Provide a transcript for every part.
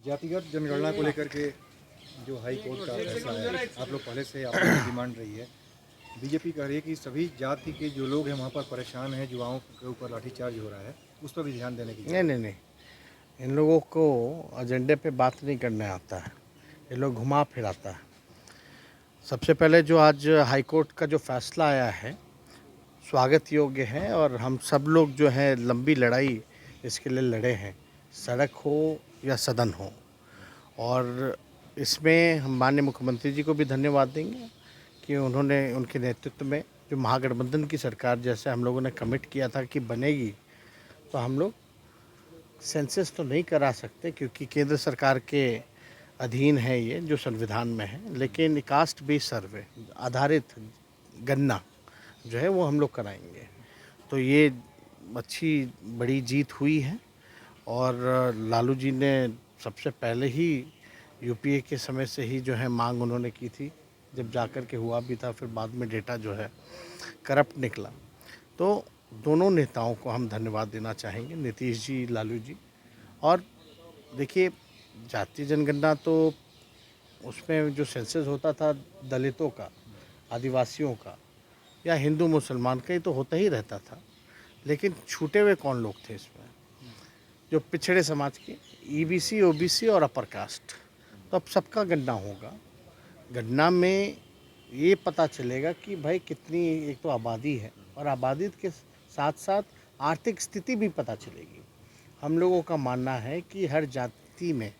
जातिगत जनगणना को लेकर के जो हाई कोर्ट का फैसला है, आप लोग पहले से आपकी डिमांड रही है। बीजेपी कह रही है कि सभी जाति के जो लोग हैं वहाँ पर परेशान हैं, युवाओं के ऊपर लाठीचार्ज हो रहा है, उस पर भी ध्यान देने की नहीं नहीं नहीं, इन लोगों को एजेंडे पे बात नहीं करने आता है, ये लोग घुमा फिराता है। सबसे पहले जो आज हाई कोर्ट का जो फैसला आया है स्वागत योग्य है, और हम सब लोग जो है लंबी लड़ाई इसके लिए लड़े हैं, सड़क हो या सदन हो। और इसमें हम माननीय मुख्यमंत्री जी को भी धन्यवाद देंगे कि उन्होंने उनके नेतृत्व में जो महागठबंधन की सरकार जैसे हम लोगों ने कमिट किया था कि बनेगी, तो हम लोग सेंसस तो नहीं करा सकते क्योंकि केंद्र सरकार के अधीन है ये जो संविधान में है, लेकिन कास्ट बेस्ड सर्वे आधारित गणना जो है वो हम लोग कराएंगे। तो ये अच्छी बड़ी जीत हुई है। और लालू जी ने सबसे पहले ही यूपीए के समय से ही जो है मांग उन्होंने की थी, जब जाकर के हुआ भी था, फिर बाद में डेटा जो है करप्ट निकला। तो दोनों नेताओं को हम धन्यवाद देना चाहेंगे, नीतीश जी, लालू जी। और देखिए, जातीय जनगणना तो उसमें जो सेंसस होता था दलितों का, आदिवासियों का या हिंदू मुसलमान का, ही तो होता ही रहता था, लेकिन छूटे हुए कौन लोग थे इसमें? जो पिछड़े समाज के ईबीसी, ओबीसी और अपर कास्ट। तो अब सबका गणना होगा। गणना में ये पता चलेगा कि भाई कितनी, एक तो आबादी है और आबादी के साथ साथ आर्थिक स्थिति भी पता चलेगी। हम लोगों का मानना है कि हर जाति में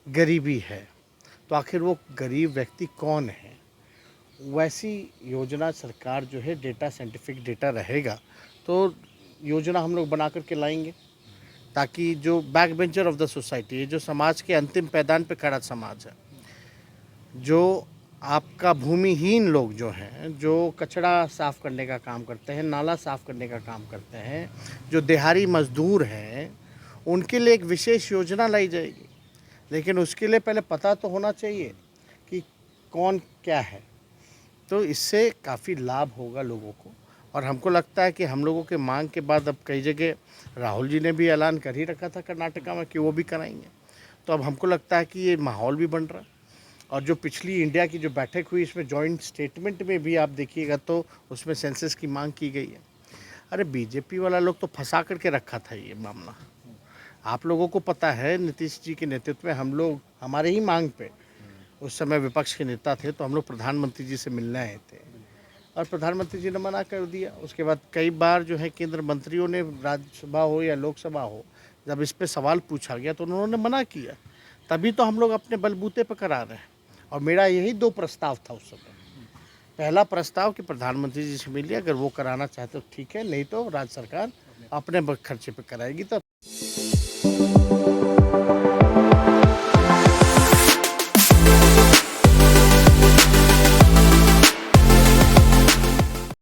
गरीबी है, तो आखिर वो गरीब व्यक्ति कौन है? वैसी योजना सरकार जो है, डेटा साइंटिफिक डेटा रहेगा तो योजना हम लोग बना करके लाएंगे, ताकि जो back bencher of the society, जो समाज के अंतिम पैदान पे खड़ा समाज है, जो आपका भूमिहीन लोग जो हैं, जो कचरा साफ़ करने का काम करते हैं, नाला साफ़ करने का काम करते हैं, जो दिहाड़ी मजदूर हैं, उनके लिए एक विशेष योजना लाई जाएगी। लेकिन उसके लिए पहले पता तो होना चाहिए कि कौन क्या है। तो इससे काफ़ी लाभ होगा लोगों को। और हमको लगता है कि हम लोगों के मांग के बाद अब कई जगह राहुल जी ने भी ऐलान कर ही रखा था कर्नाटका में कि वो भी कराएंगे। तो अब हमको लगता है कि ये माहौल भी बन रहा है। और जो पिछली इंडिया की जो बैठक हुई, इसमें जॉइंट स्टेटमेंट में भी आप देखिएगा तो उसमें सेंसस की मांग की गई है। अरे बीजेपी वाला लोग तो फंसा करके रखा था ये मामला। आप लोगों को पता है, नीतीश जी के नेतृत्व में हम लोग, हमारे ही मांग पे, उस समय विपक्ष के नेता थे, तो हम लोग प्रधानमंत्री जी से मिलने आए थे और प्रधानमंत्री जी ने मना कर दिया। उसके बाद कई बार जो है केंद्र मंत्रियों ने, राज्यसभा हो या लोकसभा हो, जब इस पे सवाल पूछा गया तो उन्होंने मना किया। तभी तो हम लोग अपने बलबूते पर करा रहे हैं। और मेरा यही 2 प्रस्ताव था उस समय। पहला प्रस्ताव कि प्रधानमंत्री जी से मिलिए, अगर वो कराना चाहते तो ठीक है, नहीं तो राज्य सरकार अपने खर्चे पर कराएगी। तो